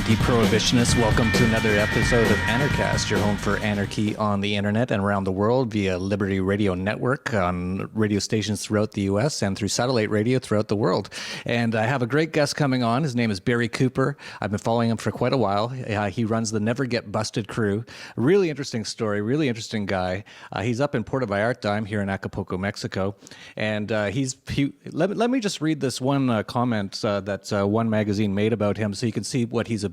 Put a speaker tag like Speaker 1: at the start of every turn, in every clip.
Speaker 1: anti-prohibitionists. Welcome to another episode of Anarchast, your home for anarchy on the internet and around the world via Liberty Radio Network on radio stations throughout the U.S. and through satellite radio throughout the world. And I have a great guest coming on. His name is Barry Cooper. I've been following him for quite a while. He runs the Never Get Busted crew. Really interesting story, really interesting guy. He's up in Puerto Vallarta. I'm here in Acapulco, Mexico. And let me just read this one comment that one magazine made about him so you can see what he's about.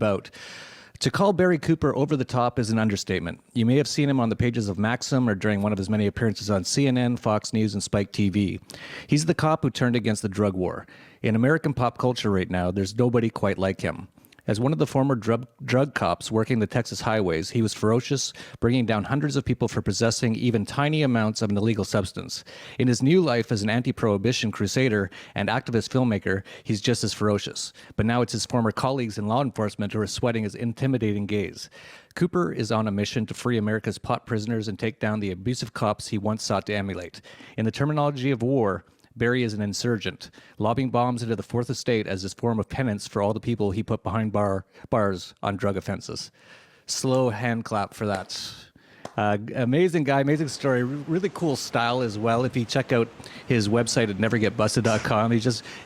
Speaker 1: To call Barry Cooper over the top is an understatement. You may have seen him on the pages of Maxim or during one of his many appearances on CNN, Fox News, and Spike TV. He's the cop who turned against the drug war. In American pop culture right now, there's nobody quite like him. As one of the former drug cops working the Texas highways, he was ferocious, bringing down hundreds of people for possessing even tiny amounts of an illegal substance. In his new life as an anti-prohibition crusader and activist filmmaker, he's just as ferocious. But now it's his former colleagues in law enforcement who are sweating his intimidating gaze. Cooper is on a mission to free America's pot prisoners and take down the abusive cops he once sought to emulate. In the terminology of war, Barry is an insurgent, lobbing bombs into the Fourth Estate as his form of penance for all the people he put behind bars on drug offenses. Slow hand clap for that. Amazing guy, amazing story, really cool style as well. If you check out his website at nevergetbusted.com,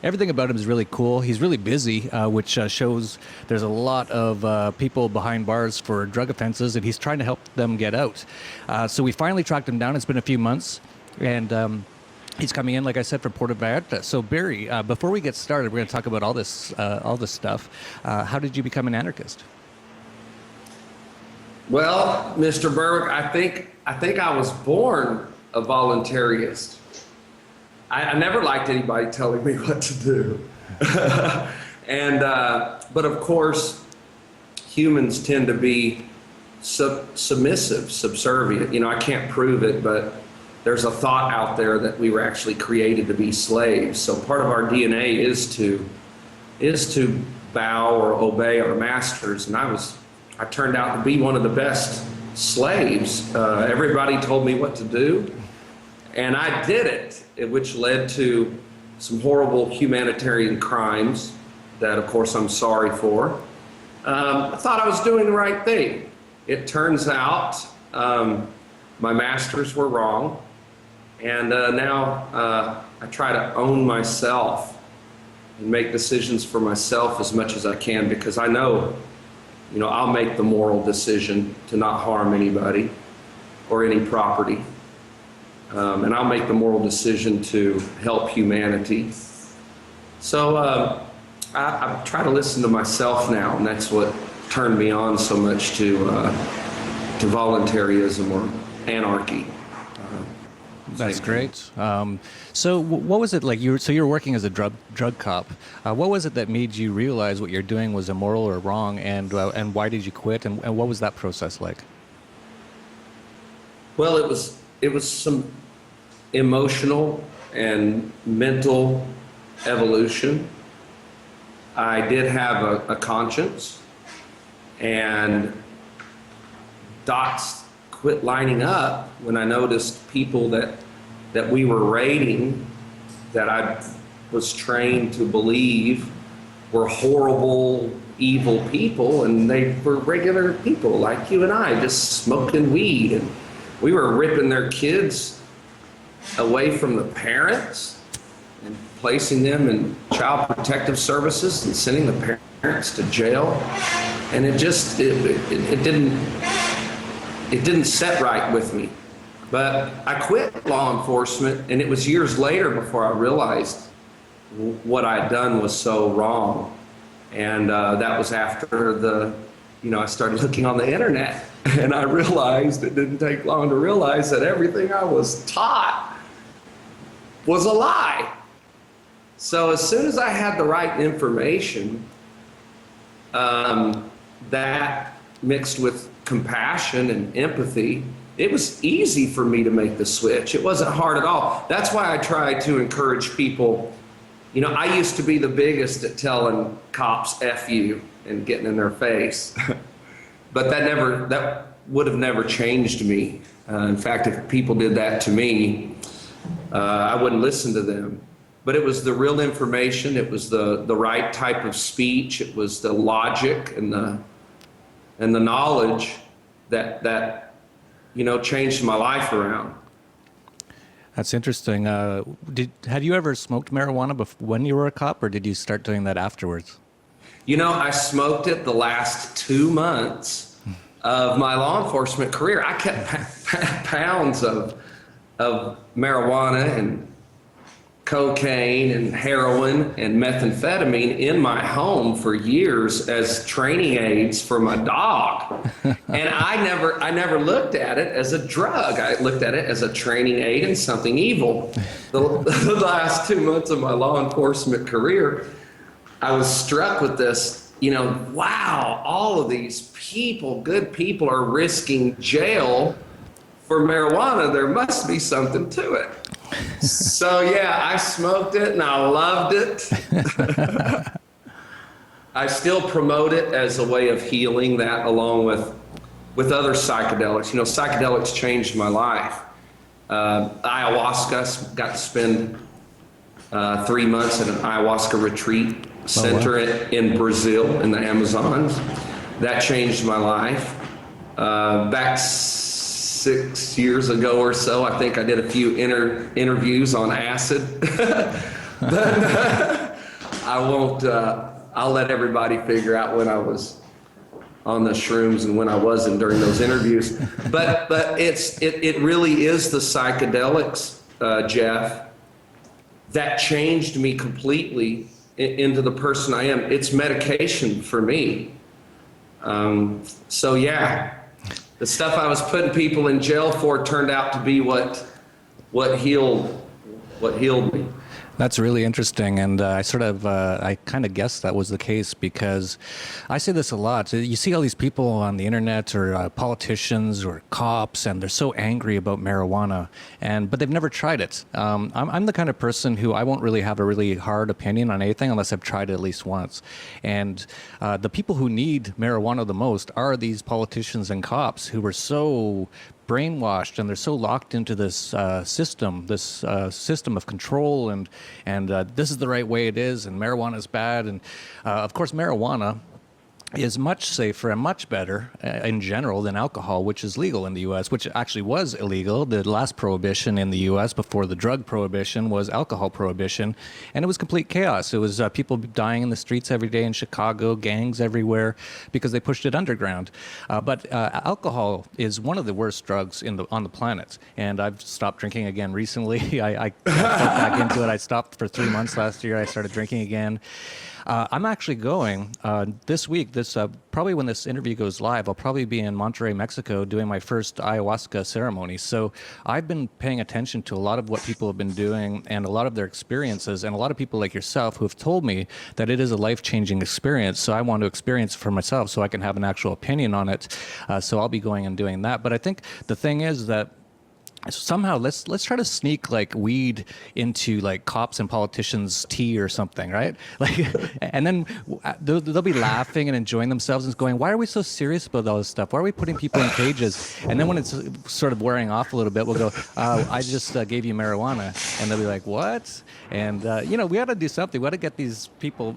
Speaker 1: everything about him is really cool. He's really busy, which shows there's a lot of people behind bars for drug offenses, and he's trying to help them get out. So we finally tracked him down. It's been a few months, and he's coming in, like I said, from Puerto Vallarta. So Barry, before we get started, we're going to talk about all this stuff. How did you become an anarchist?
Speaker 2: Well, Mr. Berwick, I think I was born a voluntarist. I never liked anybody telling me what to do. But of course, humans tend to be submissive, subservient. You know, I can't prove it, but there's a thought out there that we were actually created to be slaves. So part of our DNA is to bow or obey our masters. And I turned out to be one of the best slaves. Everybody told me what to do, and I did it, which led to some horrible humanitarian crimes that, of course, I'm sorry for. I thought I was doing the right thing. It turns out my masters were wrong. And now I try to own myself and make decisions for myself as much as I can, because I know, I'll make the moral decision to not harm anybody or any property. And I'll make the moral decision to help humanity. So I try to listen to myself now, and that's what turned me on so much to voluntarism or anarchy.
Speaker 1: That's great. So what was it like? You're working as a drug cop. What was it that made you realize what you're doing was immoral or wrong, and why did you quit? And what was that process like?
Speaker 2: Well, it was some emotional and mental evolution. I did have a conscience, and dots quit lining up when I noticed people that we were raiding, that I was trained to believe were horrible, evil people, and they were regular people like you and I, just smoking weed. And we were ripping their kids away from the parents and placing them in child protective services and sending the parents to jail. And it didn't set right with me. But I quit law enforcement, and it was years later before I realized what I had done was so wrong. And that was after I started looking on the internet, and I realized, it didn't take long to realize, that everything I was taught was a lie. So as soon as I had the right information, that mixed with compassion and empathy, it was easy for me to make the switch. It wasn't hard at all. That's why I try to encourage people. I used to be the biggest at telling cops F you and getting in their face. But that would have never changed me. In fact, if people did that to me, I wouldn't listen to them. but it was the real information. It was the right type of speech. It was the logic and the knowledge that changed my life around.
Speaker 1: That's interesting. Had you ever smoked marijuana when you were a cop, or did you start doing that afterwards?
Speaker 2: I smoked it the last 2 months of my law enforcement career. I kept pounds of marijuana and cocaine and heroin and methamphetamine in my home for years as training aids for my dog. And I never looked at it as a drug. I looked at it as a training aid and something evil. The last 2 months of my law enforcement career, I was struck with this, wow, all of these people, good people, are risking jail for marijuana. There must be something to it. So yeah, I smoked it and I loved it. I still promote it as a way of healing, that along with other psychedelics. Psychedelics changed my life. Ayahuasca, got to spend 3 months at an ayahuasca retreat center in Brazil, in the Amazons. That changed my life. Back 6 years ago or so, I think I did a few interviews on acid. But I won't, I'll let everybody figure out when I was on the shrooms and when I wasn't during those interviews. But it really is the psychedelics, Jeff, that changed me completely into the person I am. It's medication for me. So yeah. The stuff I was putting people in jail for turned out to be what healed me.
Speaker 1: That's really interesting, and I kind of guessed that was the case, because I say this a lot. You see all these people on the internet, or politicians or cops, and they're so angry about marijuana, but they've never tried it. I'm the kind of person who I won't really have a really hard opinion on anything unless I've tried it at least once. And the people who need marijuana the most are these politicians and cops who were so brainwashed, and they're so locked into this system of control, and this is the right way it is, and marijuana is bad. And of course, marijuana is much safer and much better in general than alcohol, which is legal in the U.S., which actually was illegal. The last prohibition in the U.S. before the drug prohibition was alcohol prohibition, and it was complete chaos. It was people dying in the streets every day in Chicago, gangs everywhere, because they pushed it underground. But alcohol is one of the worst drugs on the planet, and I've stopped drinking again recently. I got back into it. I stopped for 3 months last year. I started drinking again. I'm actually going this week. Probably when this interview goes live, I'll probably be in Monterrey, Mexico, doing my first ayahuasca ceremony. So I've been paying attention to a lot of what people have been doing and a lot of their experiences, and a lot of people like yourself who have told me that it is a life-changing experience. So I want to experience it for myself so I can have an actual opinion on it. So I'll be going and doing that. But I think the thing is that somehow let's try to sneak like weed into like cops and politicians' tea or something, right? Like, and then they'll be laughing and enjoying themselves and going, why are we so serious about all this stuff? Why are we putting people in cages? And then when it's sort of wearing off a little bit, we'll go, I just gave you marijuana. And they'll be like, what? And we ought to do something. We ought to get these people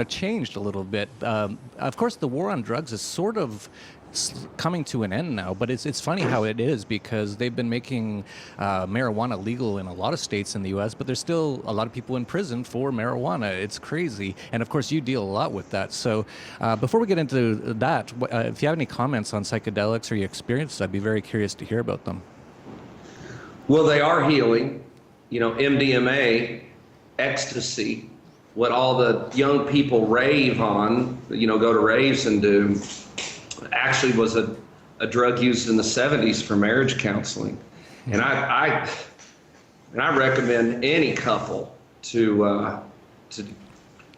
Speaker 1: changed a little bit. Of course, the war on drugs is sort of coming to an end now, but it's funny how it is, because they've been making marijuana legal in a lot of states in the U.S., but there's still a lot of people in prison for marijuana. It's crazy, and of course you deal a lot with that. So before we get into that, if you have any comments on psychedelics or your experiences, I'd be very curious to hear about them.
Speaker 2: Well, they are healing. MDMA, ecstasy, what all the young people rave on, go to raves and do, actually was a drug used in the 70s for marriage counseling. And I recommend any couple to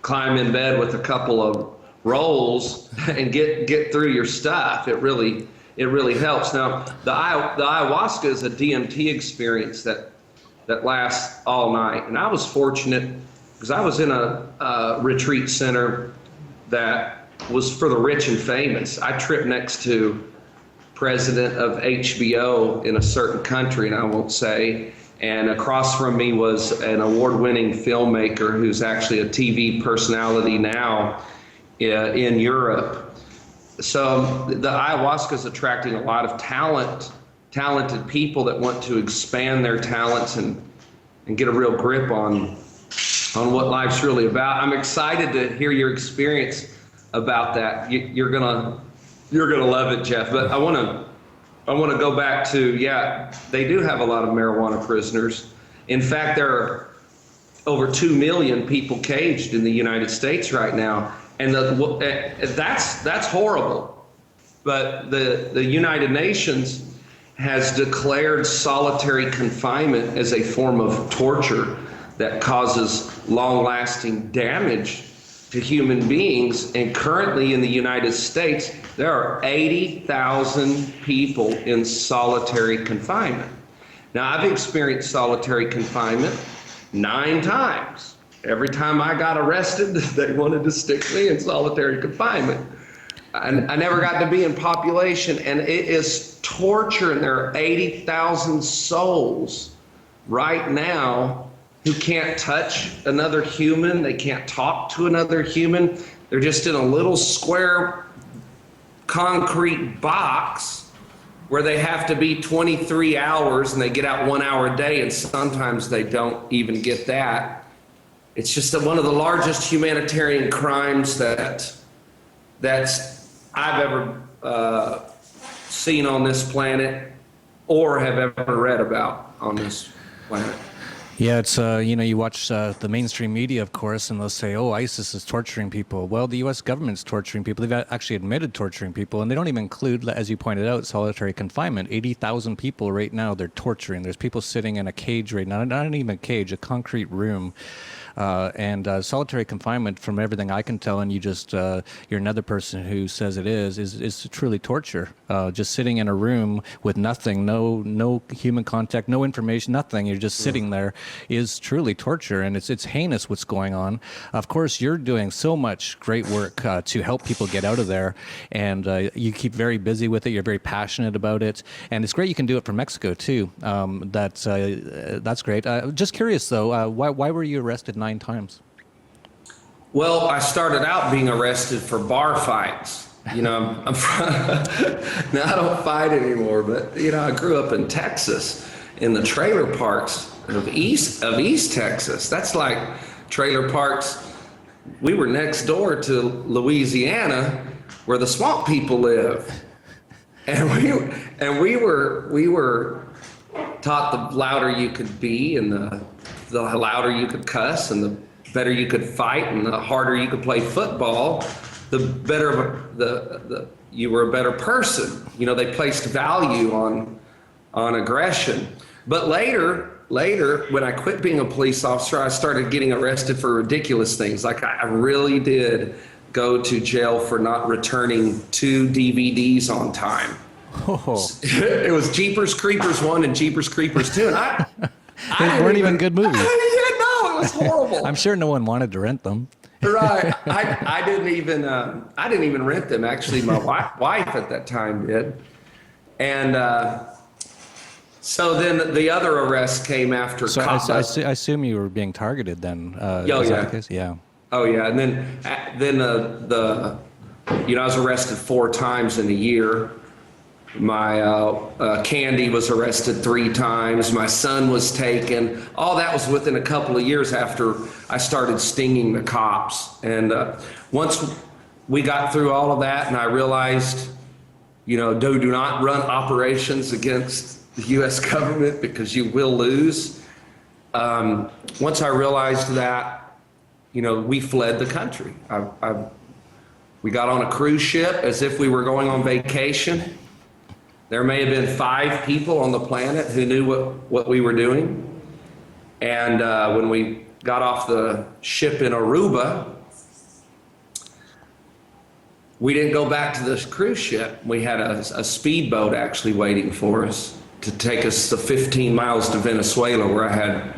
Speaker 2: climb in bed with a couple of rolls and get through your stuff. It really helps. Now, the ayahuasca is a DMT experience that lasts all night. And I was fortunate because I was in a retreat center that was for the rich and famous. I tripped next to president of HBO in a certain country, and I won't say, And across from me was an award-winning filmmaker who's actually a TV personality now in Europe. So the ayahuasca is attracting a lot of talented people that want to expand their talents and get a real grip on what life's really about. I'm excited to hear your experience about that. You're gonna love it, Jeff. But I want to go back to, yeah, they do have a lot of marijuana prisoners. In fact, there are over 2 million people caged in the United States right now, and that's horrible. But the United Nations has declared solitary confinement as a form of torture that causes long-lasting damage to human beings. And currently in the United States, there are 80,000 people in solitary confinement. Now, I've experienced solitary confinement 9 times. Every time I got arrested, they wanted to stick me in solitary confinement. I never got to be in population, and it is torture, and there are 80,000 souls right now who can't touch another human. They can't talk to another human. They're just in a little square concrete box where they have to be 23 hours, and they get out 1 hour a day, and sometimes they don't even get that. It's just one of the largest humanitarian crimes that's I've ever seen on this planet or have ever read about on this planet.
Speaker 1: Yeah, it's, you watch the mainstream media, of course, and they'll say, oh, ISIS is torturing people. Well, the U.S. government's torturing people. They've actually admitted torturing people, and they don't even include, as you pointed out, solitary confinement. 80,000 people right now they're torturing. There's people sitting in a cage right now, not even a cage, a concrete room. And solitary confinement, from everything I can tell, and you're another person who says it is truly torture. Just sitting in a room with nothing, no human contact, no information, nothing. You're just sitting there is truly torture, and it's heinous what's going on. Of course, you're doing so much great work to help people get out of there, and you keep very busy with it. You're very passionate about it, and it's great you can do it from Mexico too. That's great. Just curious though, why were you arrested 9 times?
Speaker 2: Well, I started out being arrested for bar fights. I'm from, now I don't fight anymore, but I grew up in Texas, in the trailer parks of East Texas. That's like trailer parks. We were next door to Louisiana, where the swamp people live, and we were taught the louder you could be, and the louder you could cuss, and the better you could fight, and the harder you could play football, the better you were a better person. They placed value on aggression. But later, when I quit being a police officer, I started getting arrested for ridiculous things. Like I really did go to jail for not returning 2 DVDs on time. Oh. It was Jeepers Creepers 1 and Jeepers Creepers 2, and
Speaker 1: they weren't even good movies.
Speaker 2: It was horrible.
Speaker 1: I'm sure no one wanted to rent them.
Speaker 2: Right. I didn't even rent them. Actually, my wife at that time did. And so then the other arrst came after.
Speaker 1: So I assume you were being targeted then.
Speaker 2: Oh yeah.
Speaker 1: Yeah.
Speaker 2: Oh yeah. And then I was arrested 4 times in a year. My Candy was arrested 3 times. My son was taken. All that was within a couple of years after I started stinging the cops. And once we got through all of that, and I realized, do not run operations against the U.S. government because you will lose. Once I realized that, we fled the country. We got on a cruise ship as if we were going on vacation. There may have been 5 people on the planet who knew what we were doing. And when we got off the ship in Aruba, we didn't go back to the cruise ship. We had a speedboat actually waiting for us to take us the 15 miles to Venezuela, where I had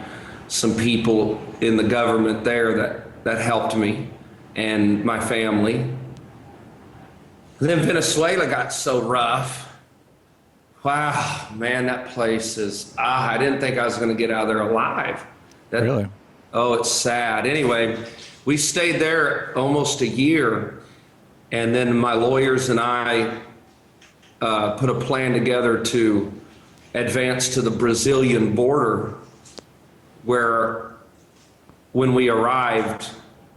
Speaker 2: some people in the government there that helped me and my family. And then Venezuela got so rough. Wow, man, that place is, I didn't think I was going to get out of there alive.
Speaker 1: Really?
Speaker 2: Oh, it's sad. Anyway, we stayed there almost a year, and then my lawyers and I put a plan together to advance to the Brazilian border, where when we arrived,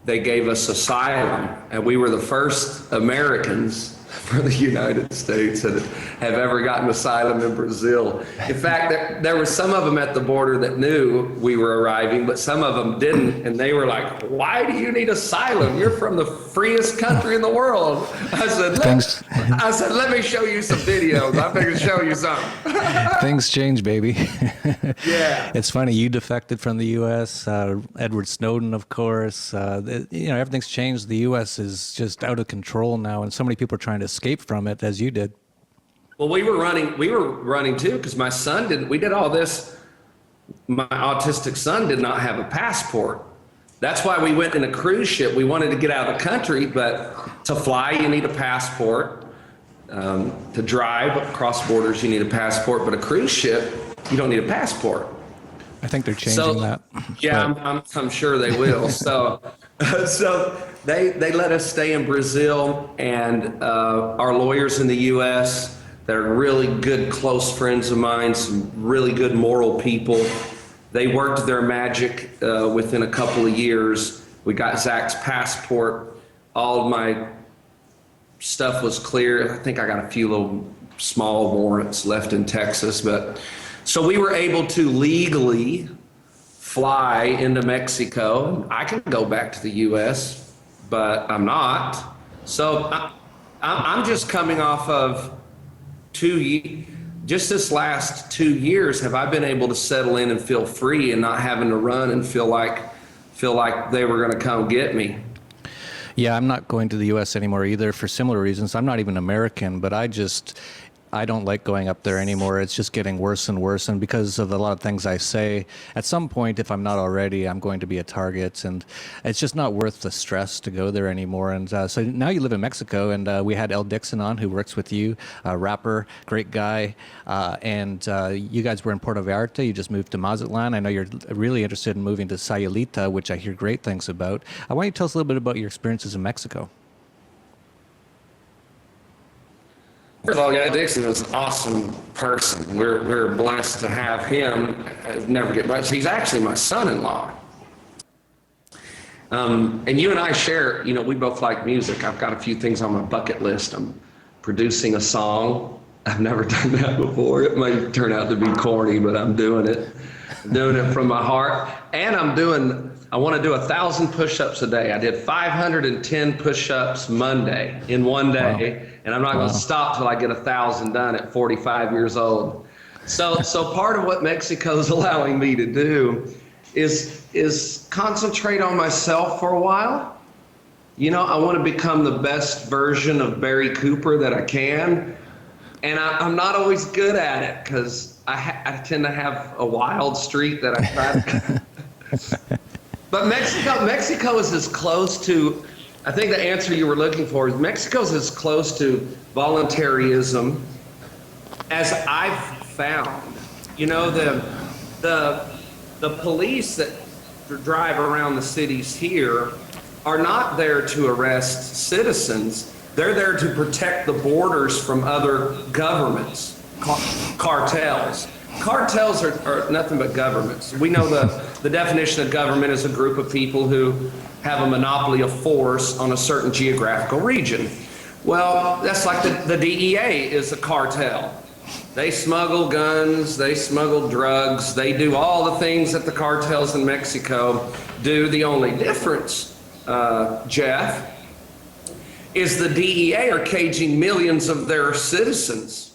Speaker 2: they gave us asylum, and we were the first Americans for the United States that have ever gotten asylum in Brazil. In fact, there were some of them at the border that knew we were arriving, but some of them didn't, and they were like, "Why do you need asylum? You're from the freest country in the world." I said, "Let me show you some videos. I'm going to show you something."
Speaker 1: Things change, baby.
Speaker 2: Yeah.
Speaker 1: It's funny, you defected from the U.S., Edward Snowden, of course. Everything's changed. The U.S. is just out of control now, and so many people are trying to escape from it, as you did.
Speaker 2: Well, we were running too, because my son didn't, we did all this. My autistic son did not have a passport. That's why we went in a cruise ship. We wanted to get out of the country, but to fly, you need a passport. To drive across borders, you need a passport, but a cruise ship, you don't need a passport.
Speaker 1: I think they're changing that.
Speaker 2: Yeah, I'm sure they will. So they let us stay in Brazil, and our lawyers in the U.S., that are really good, close friends of mine, some really good moral people, they worked their magic within a couple of years. We got Zach's passport. All of my stuff was clear. I think I got a few little small warrants left in Texas, but so we were able to legally fly into Mexico. I can go back to the U.S., but I'm not. So I'm just coming off of just this last 2 years, have I been able to settle in and feel free and not having to run and feel like they were going to come get me.
Speaker 1: Yeah, I'm not going to the U.S. anymore either for similar reasons. I'm not even American, but I don't like going up there anymore. It's just getting worse and worse. And because of a lot of things I say, at some point, if I'm not already, I'm going to be a target. And it's just not worth the stress to go there anymore. And so now you live in Mexico, and we had El Dixon on, who works with you, a rapper, great guy. And you guys were in Puerto Vallarta. You just moved to Mazatlan. I know you're really interested in moving to Sayulita, which I hear great things about. Why don't you tell us a little bit about your experiences in Mexico?
Speaker 2: First of all, yeah, Dixon is an awesome person. We're blessed to have him. Never get much. He's actually my son-in-law. And you and I share, we both like music. I've got a few things on my bucket list. I'm producing a song. I've never done that before. It might turn out to be corny, but I'm doing it. I'm doing it from my heart. And I want to do 1,000 push-ups a day. I did 510 push-ups Monday in one day. Wow. And I'm not going to stop till I get 1,000 done at 45 years old. So part of what Mexico's allowing me to do is concentrate on myself for a while. I want to become the best version of Barry Cooper that I can. And I'm not always good at it because I tend to have a wild streak that I try to. But Mexico is as close to, I think the answer you were looking for is Mexico's as close to voluntarism as I've found. The police that drive around the cities here are not there to arrest citizens. They're there to protect the borders from other governments, cartels. Cartels are nothing but governments. We know the definition of government is a group of people who have a monopoly of force on a certain geographical region. Well, that's like the DEA is a cartel. They smuggle guns, they smuggle drugs, they do all the things that the cartels in Mexico do. The only difference, Jeff, is the DEA are caging millions of their citizens.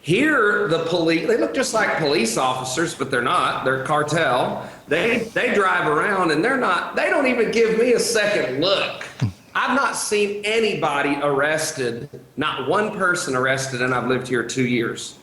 Speaker 2: Here, the police, they look just like police officers, but they're not. They're cartel. They drive around and they don't even give me a second look. I've not seen anybody arrested, not one person arrested, and I've lived here 2 years.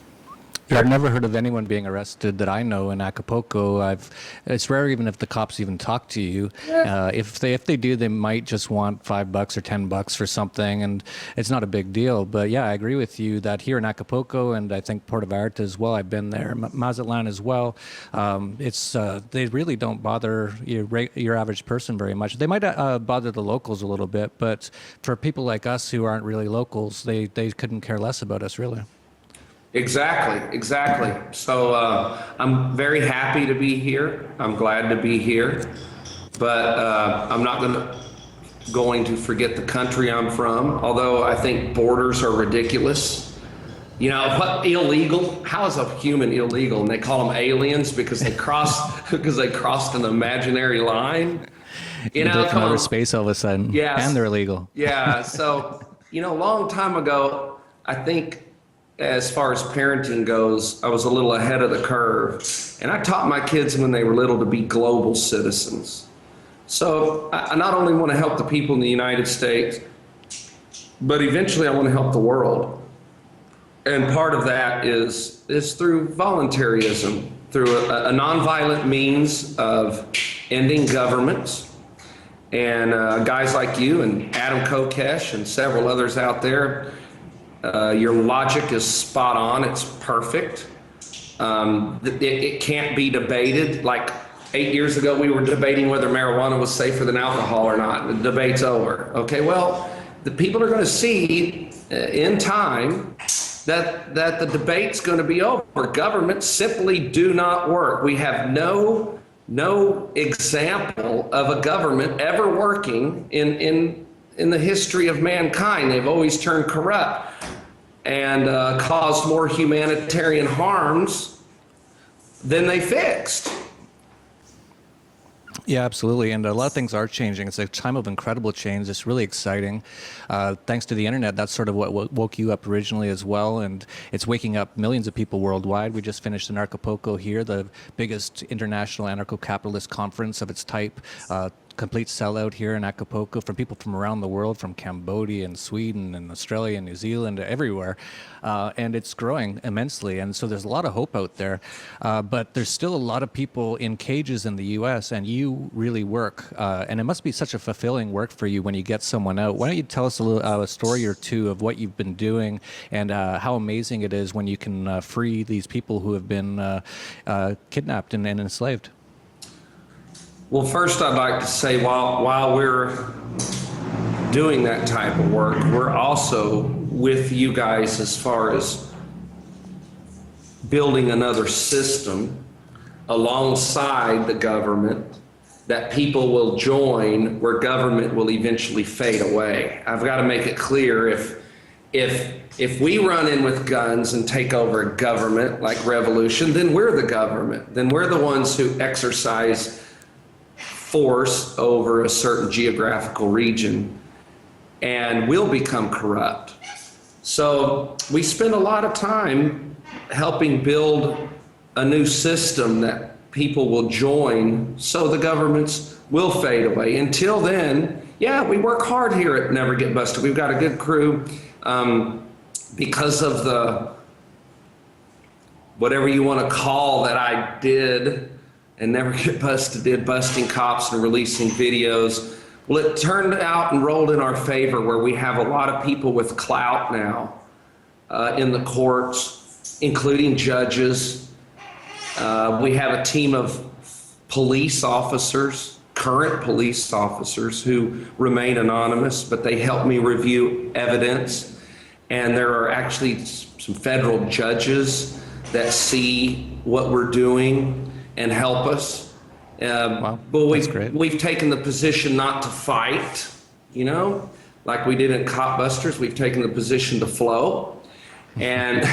Speaker 1: Yeah, I've never heard of anyone being arrested that I know in Acapulco. It's rare even if the cops even talk to you. If they do, they might just want $5 or $10 for something, and it's not a big deal. But yeah, I agree with you that here in Acapulco, and I think Puerto Vallarta as well. I've been there, Mazatlan as well. They really don't bother your average person very much. They might bother the locals a little bit, but for people like us who aren't really locals, they couldn't care less about us, really.
Speaker 2: Exactly. So I'm very happy to be here. I'm glad to be here, but I'm not going to forget the country I'm from. Although I think borders are ridiculous. You know what? Illegal? How is a human illegal? And they call them aliens because they crossed an imaginary line.
Speaker 1: You know, from outer space all of a sudden.
Speaker 2: Yeah,
Speaker 1: and they're illegal.
Speaker 2: Yeah. So a long time ago, I think, as far as parenting goes, I was a little ahead of the curve. And I taught my kids when they were little to be global citizens. So I not only want to help the people in the United States, but eventually I want to help the world. And part of that is through voluntarism, through a nonviolent means of ending governments. And guys like you and Adam Kokesh and several others out there, your logic is spot on. It's perfect. It can't be debated. Like 8 years ago, we were debating whether marijuana was safer than alcohol or not. The debate's over. Okay, well, the people are going to see in time that the debate's going to be over. Governments simply do not work. We have no example of a government ever working in the history of mankind. They've always turned corrupt and caused more humanitarian harms than they fixed.
Speaker 1: Yeah, absolutely. And a lot of things are changing. It's a time of incredible change. It's really exciting. Thanks to the internet, that's sort of what woke you up originally as well. And it's waking up millions of people worldwide. We just finished in Acapulco here, the biggest international anarcho-capitalist conference of its type. Complete sellout here in Acapulco from people from around the world, from Cambodia and Sweden and Australia and New Zealand, everywhere. And it's growing immensely. And so there's a lot of hope out there. But there's still a lot of people in cages in the U.S., and you really work. And it must be such a fulfilling work for you when you get someone out. Why don't you tell us a story or two of what you've been doing and how amazing it is when you can free these people who have been kidnapped and enslaved?
Speaker 2: Well, first I'd like to say while we're doing that type of work, we're also with you guys as far as building another system alongside the government that people will join, where government will eventually fade away. I've got to make it clear, if we run in with guns and take over a government like revolution, then we're the government. Then we're the ones who exercise force over a certain geographical region, and we'll become corrupt. So we spend a lot of time helping build a new system that people will join, so the governments will fade away. Until then, yeah, we work hard here at Never Get Busted. We've got a good crew. Because of the, whatever you want to call that I did, and Never Get Busted did, busting cops and releasing videos. Well, it turned out and rolled in our favor, where we have a lot of people with clout now in the courts, including judges. We have a team of police officers, current police officers, who remain anonymous, but they help me review evidence. And there are actually some federal judges that see what we're doing and help us.
Speaker 1: Wow,
Speaker 2: but
Speaker 1: great.
Speaker 2: We've taken the position not to fight, like we did in Cop Busters. We've taken the position to flow. And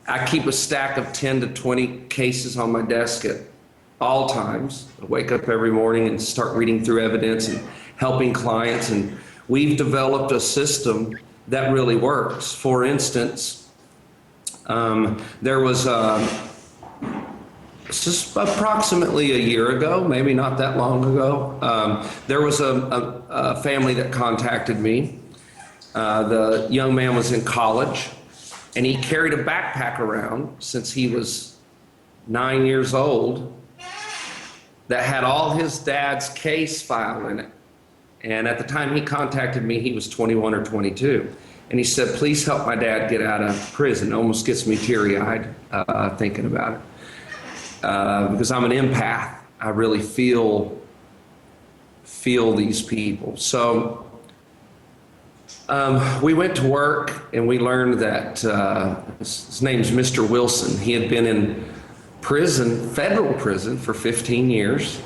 Speaker 2: I keep a stack of 10 to 20 cases on my desk at all times. I wake up every morning and start reading through evidence and helping clients. And we've developed a system that really works. For instance, there was just approximately a year ago, maybe not that long ago, there was a family that contacted me. The young man was in college, And he carried a backpack around since he was 9 years old that had all his dad's case file in it. And at the time he contacted me, he was 21 or 22. And he said, please help my dad get out of prison. It almost gets me teary-eyed thinking about it. Because I'm an empath. I really feel these people. So we went to work and we learned that his name's Mr. Wilson. He had been in prison, federal prison, for 15 years,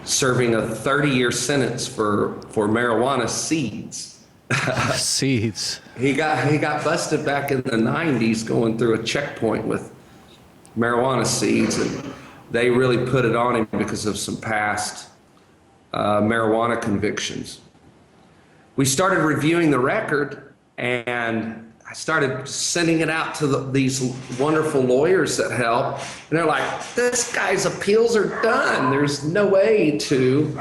Speaker 2: serving a 30-year sentence for marijuana seeds.
Speaker 1: Seeds.
Speaker 2: He got busted back in the 90s going through a checkpoint with marijuana seeds, and they really put it on him because of some past marijuana convictions. We started reviewing the record, and I started sending it out to these wonderful lawyers that help, and they're like, this guy's appeals are done. There's no way to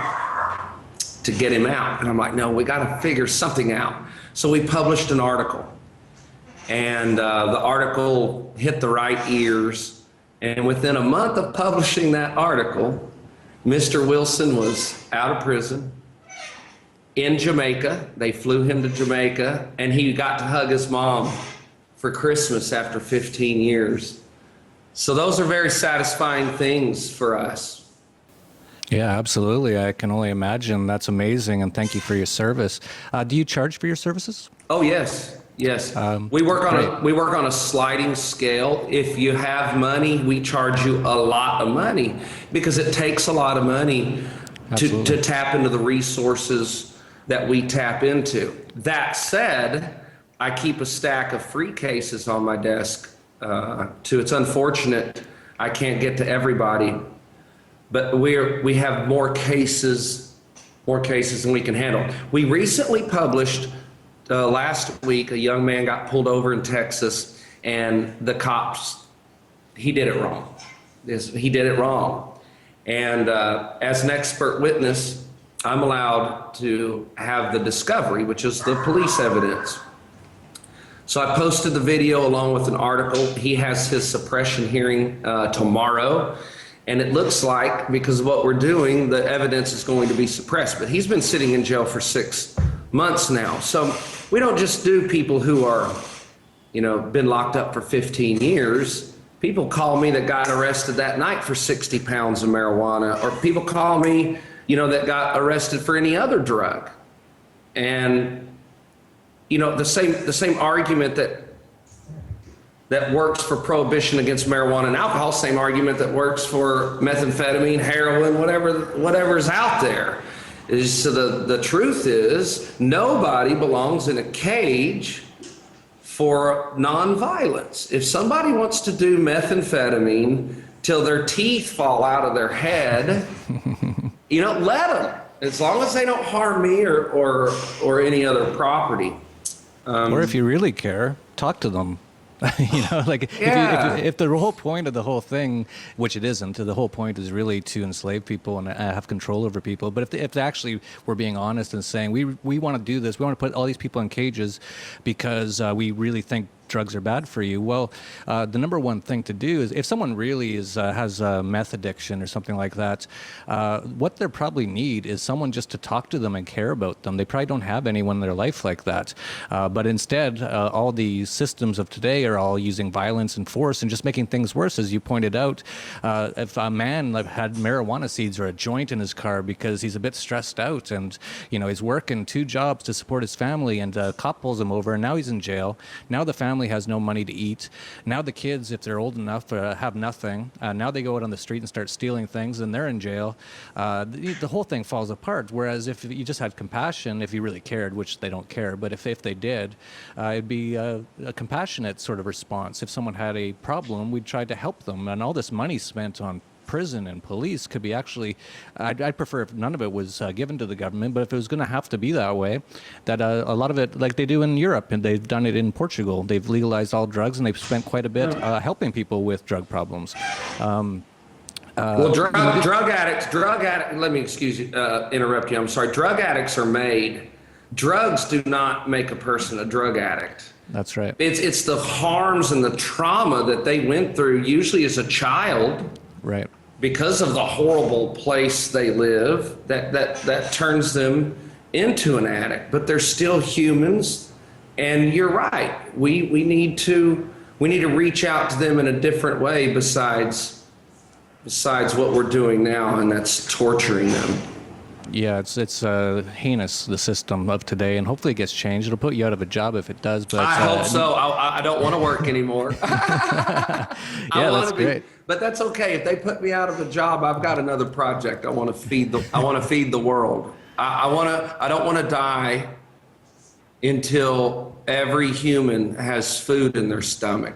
Speaker 2: get him out. And I'm like, no, we got to figure something out. So we published an article, and the article hit the right ears. And within a month of publishing that article, Mr. Wilson was out of prison in Jamaica. They flew him to Jamaica, and he got to hug his mom for Christmas after 15 years. So those are very satisfying things for us.
Speaker 1: Yeah, absolutely. I can only imagine. That's amazing, and thank you for your service. Do you charge for your services?
Speaker 2: Oh, yes. Yes. We work on a sliding scale. If you have money, we charge you a lot of money because it takes a lot of money to tap into the resources that we tap into. That said, I keep a stack of free cases on my desk too. It's unfortunate I can't get to everybody, but we have more cases than we can handle. We recently published last week, a young man got pulled over in Texas, and the cops, he did it wrong. He did it wrong. And as an expert witness, I'm allowed to have the discovery, which is the police evidence. So I posted the video along with an article. He has his suppression hearing tomorrow. And it looks like, because of what we're doing, the evidence is going to be suppressed. But he's been sitting in jail for 6 months now. So we don't just do people who are, been locked up for 15 years. People call me that got arrested that night for 60 pounds of marijuana, or people call me, that got arrested for any other drug. And, the same argument that works for prohibition against marijuana and alcohol, same argument that works for methamphetamine, heroin, whatever's out there. So the truth is, nobody belongs in a cage for nonviolence. If somebody wants to do methamphetamine till their teeth fall out of their head, let them. As long as they don't harm me or any other property.
Speaker 1: Or if you really care, talk to them. If the whole point of the whole thing, which it isn't, the whole point is really to enslave people and have control over people. But if they actually were being honest and saying, we want to do this, we want to put all these people in cages because we really think drugs are bad for you. Well, the number one thing to do is if someone really has a meth addiction or something like that, what they probably need is someone just to talk to them and care about them. They probably don't have anyone in their life like that. But instead, all the systems of today are all using violence and force and just making things worse. As you pointed out, if a man had marijuana seeds or a joint in his car because he's a bit stressed out and he's working 2 jobs to support his family, and a cop pulls him over and now he's in jail. Now the family has no money to eat. Now the kids, if they're old enough, have nothing. Now they go out on the street and start stealing things, and they're in jail. The whole thing falls apart. Whereas if you just had compassion, if you really cared, which they don't care, but if they did, it'd be a compassionate sort of response. If someone had a problem, we'd try to help them. And all this money spent on prison and police could be actually, I'd prefer if none of it was given to the government, but if it was going to have to be that way, that a lot of it, like they do in Europe, and they've done it in Portugal, they've legalized all drugs, and they've spent quite a bit helping people with drug problems.
Speaker 2: Drug addicts, let me interrupt you, I'm sorry. Drug addicts are made drugs do not make a person a drug addict.
Speaker 1: That's right.
Speaker 2: It's the harms and the trauma that they went through, usually as a child,
Speaker 1: Right.
Speaker 2: because of the horrible place they live, that turns them into an addict. But they're still humans, and you're right. We need to reach out to them in a different way besides what we're doing now, and that's torturing them.
Speaker 1: Yeah, it's heinous, the system of today, and hopefully it gets changed. It'll put you out of a job if it does. But
Speaker 2: I hope so. I don't want to work anymore.
Speaker 1: Yeah, that's great.
Speaker 2: But that's okay. If they put me out of a job, I've got another project. I want to feed the world. I don't want to die until every human has food in their stomach,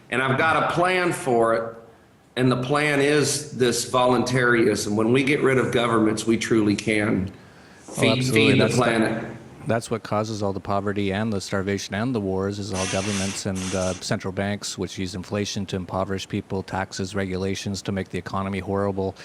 Speaker 2: and I've got a plan for it. And the plan is this voluntarism. When we get rid of governments, we truly can feed the planet.
Speaker 1: That's what causes all the poverty and the starvation and the wars, is all governments and central banks, which use inflation to impoverish people, taxes, regulations to make the economy horrible.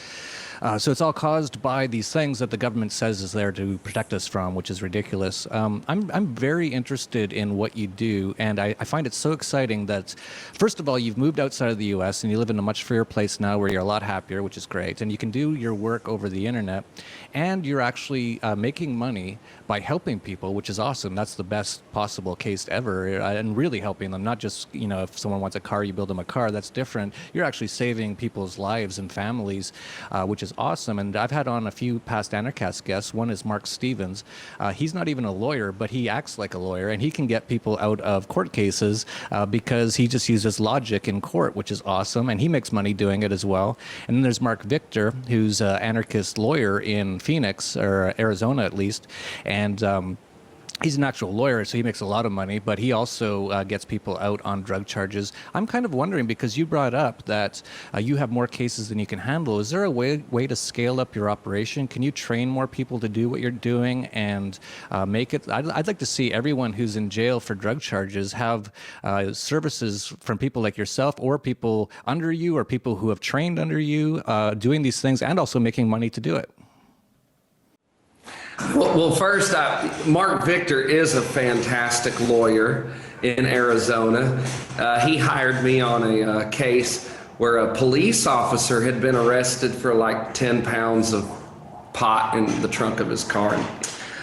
Speaker 1: So it's all caused by these things that the government says is there to protect us from, which is ridiculous. I'm very interested in what you do, and I find it so exciting that, first of all, you've moved outside of the U.S. and you live in a much freer place now where you're a lot happier, which is great, and you can do your work over the internet, and you're actually making money by helping people, which is awesome. That's the best possible case ever, and really helping them, not just, if someone wants a car, you build them a car. That's different. You're actually saving people's lives and families, which is awesome. And I've had on a few past Anarchast guests. One is Mark Stevens. He's not even a lawyer, but he acts like a lawyer, and he can get people out of court cases because he just uses logic in court, which is awesome. And he makes money doing it as well. And then there's Marc Victor, who's an anarchist lawyer in Phoenix, or Arizona at least. And he's an actual lawyer, so he makes a lot of money, but he also gets people out on drug charges. I'm kind of wondering, because you brought up that you have more cases than you can handle. Is there a way to scale up your operation? Can you train more people to do what you're doing and make it? I'd like to see everyone who's in jail for drug charges have services from people like yourself, or people under you, or people who have trained under you, doing these things and also making money to do it.
Speaker 2: Well, first, Marc Victor is a fantastic lawyer in Arizona. He hired me on a case where a police officer had been arrested for like 10 pounds of pot in the trunk of his car.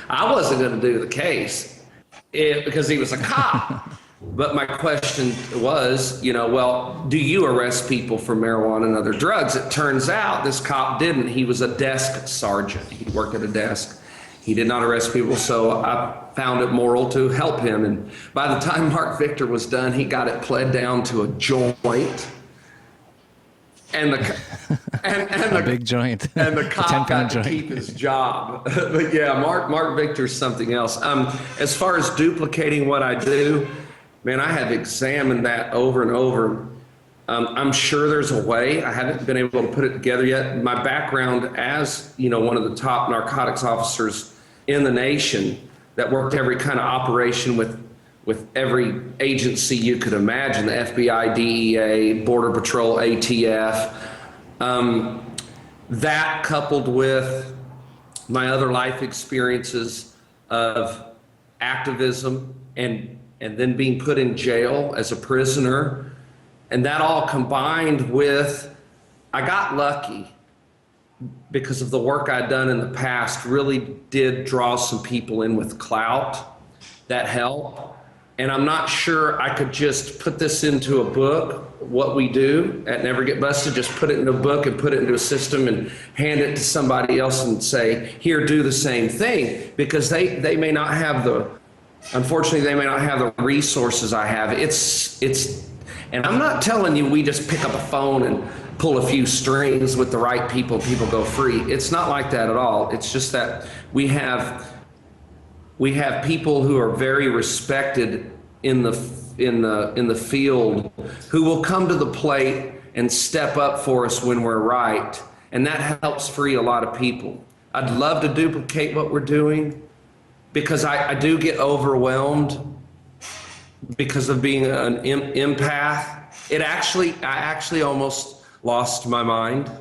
Speaker 2: I wasn't going to do the case because he was a cop. But my question was, well, do you arrest people for marijuana and other drugs? It turns out this cop didn't. He was a desk sergeant. He worked at a desk. He did not arrest people, so I found it moral to help him. And by the time Marc Victor was done, he got it pled down to a joint. And
Speaker 1: a big joint.
Speaker 2: And the cop got to keep his job. But yeah, Marc Victor's something else. As far as duplicating what I do, man, I have examined that over and over. I'm sure there's a way. I haven't been able to put it together yet. My background as, one of the top narcotics officers in the nation that worked every kind of operation with every agency you could imagine, the FBI, DEA, Border Patrol, ATF. That coupled with my other life experiences of activism and then being put in jail as a prisoner. And that all combined with, I got lucky because of the work I'd done in the past, really did draw some people in with clout that helped. And I'm not sure I could just put this into a book, what we do at Never Get Busted, just put it in a book and put it into a system and hand it to somebody else and say, here, do the same thing, because they may not have unfortunately, they may not have the resources I have. And I'm not telling you we just pick up a phone and pull a few strings with the right people go free. It's not like that at all. It's just that we have people who are very respected in the field who will come to the plate and step up for us when we're right. And that helps free a lot of people. I'd love to duplicate what we're doing because I do get overwhelmed because of being an empath. I actually almost lost my mind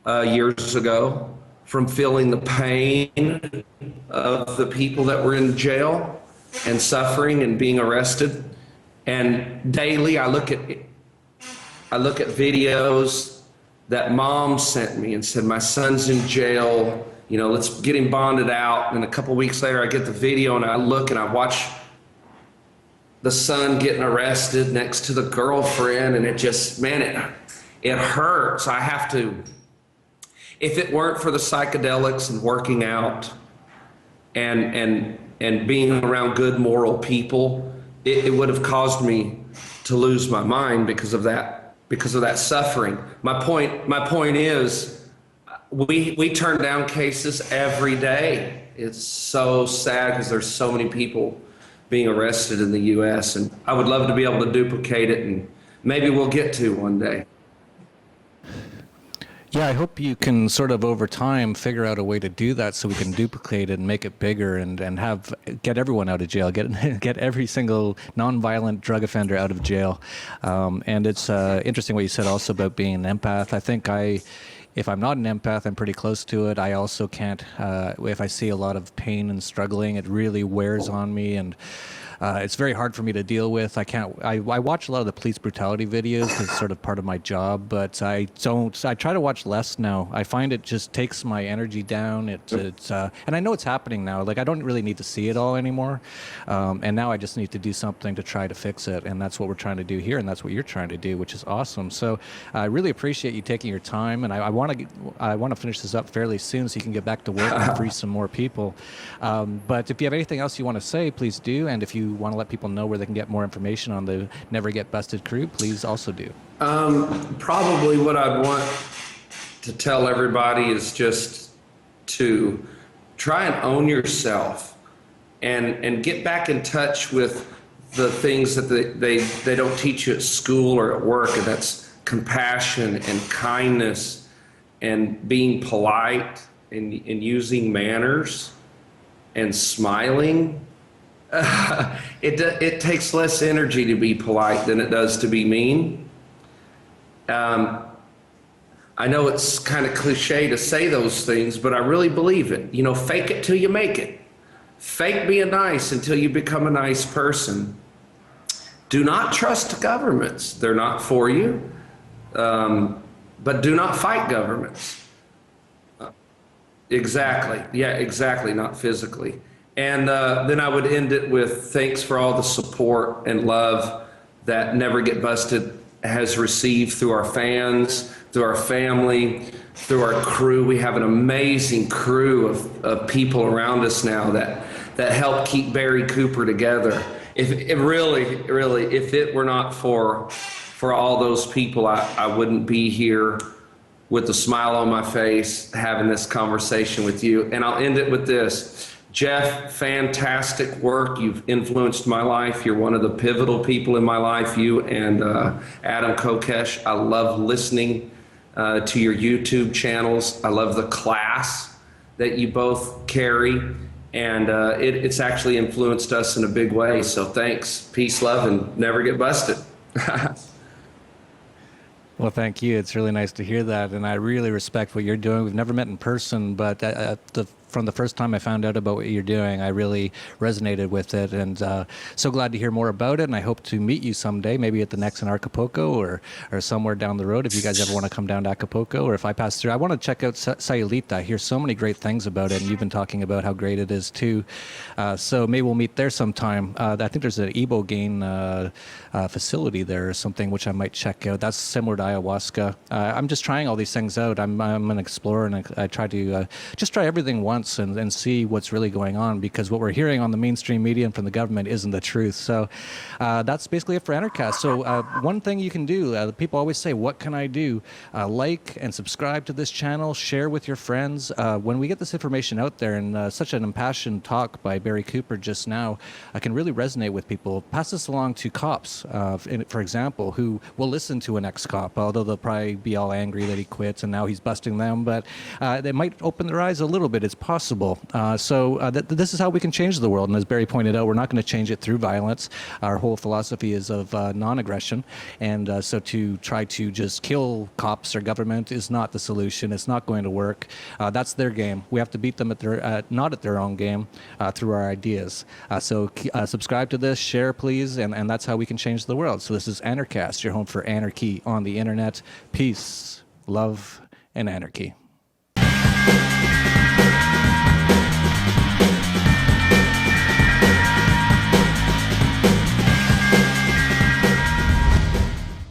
Speaker 2: years ago from feeling the pain of the people that were in jail and suffering and being arrested. And daily I look at videos that mom sent me and said, my son's in jail, you know, let's get him bonded out. And a couple weeks later I get the video and I look and I watch the son getting arrested next to the girlfriend, and it just, man, it hurts. I have to, if it weren't for the psychedelics and working out and being around good moral people, it would have caused me to lose my mind because of that suffering. My point is, we turn down cases every day. It's so sad because there's so many people being arrested in the U.S. and I would love to be able to duplicate it, and maybe we'll get to one day.
Speaker 1: Yeah, I hope you can sort of over time figure out a way to do that so we can duplicate it and make it bigger and get everyone out of jail, get every single nonviolent drug offender out of jail. And it's interesting what you said also about being an empath. I think if I'm not an empath, I'm pretty close to it. I also can't, if I see a lot of pain and struggling, it really wears on me, and it's very hard for me to deal with. I watch a lot of the police brutality videos because it's sort of part of my job, but I try to watch less now. I find it just takes my energy down. And I know it's happening now. Like, I don't really need to see it all anymore. And now I just need to do something to try to fix it. And that's what we're trying to do here. And that's what you're trying to do, which is awesome. So I really appreciate you taking your time. And I want to finish this up fairly soon so you can get back to work and free some more people. But if you have anything else you want to say, please do. And if you want to let people know where they can get more information on the Never Get Busted crew, please also do.
Speaker 2: Probably what I'd want to tell everybody is just to try and own yourself and get back in touch with the things that they don't teach you at school or at work, and that's compassion and kindness and being polite and using manners and smiling. It takes less energy to be polite than it does to be mean. I know it's kind of cliche to say those things, but I really believe it. You know, fake it till you make it. Fake being nice until you become a nice person. Do not trust governments. They're not for you. But do not fight governments. Exactly. Yeah, exactly. Not physically. And then I would end it with thanks for all the support and love that Never Get Busted has received through our fans, through our family, through our crew. We have an amazing crew of people around us now that help keep Barry Cooper together. If it were not for all those people, I wouldn't be here with a smile on my face having this conversation with you. And I'll end it with this. Jeff, fantastic work. You've influenced my life. You're one of the pivotal people in my life, you and Adam Kokesh. I love listening to your YouTube channels. I love the class that you both carry, and it's actually influenced us in a big way. So thanks, peace, love, and never get busted.
Speaker 1: Well, thank you. It's really nice to hear that, and I really respect what you're doing. We've never met in person, but from the first time I found out about what you're doing, I really resonated with it, and so glad to hear more about it. And I hope to meet you someday, maybe at the next in Acapulco or somewhere down the road. If you guys ever want to come down to Acapulco, or if I pass through, I want to check out Sayulita. I hear so many great things about it, and you've been talking about how great it is too. So maybe we'll meet there sometime. I think there's an Ibogaine facility there or something, which I might check out. That's similar to ayahuasca. I'm just trying all these things out. I'm an explorer, and I try to just try everything once and see what's really going on, because what we're hearing on the mainstream media and from the government isn't the truth. So that's basically it for Anarchast. So one thing you can do, people always say, what can I do? Like and subscribe to this channel, share with your friends. When we get this information out there, and such an impassioned talk by Barry Cooper just now can really resonate with people, pass this along to cops, for example, who will listen to an ex-cop, although they'll probably be all angry that he quits and now he's busting them, but they might open their eyes a little bit. It's possible possible. This is how we can change the world. And as Barry pointed out, we're not going to change it through violence. Our whole philosophy is of non-aggression. And so to try to just kill cops or government is not the solution. It's not going to work. That's their game. We have to beat them at not at their own game through our ideas. So subscribe to this, share, please, and that's how we can change the world. So this is Anarchast, your home for anarchy on the internet. Peace, love, and anarchy.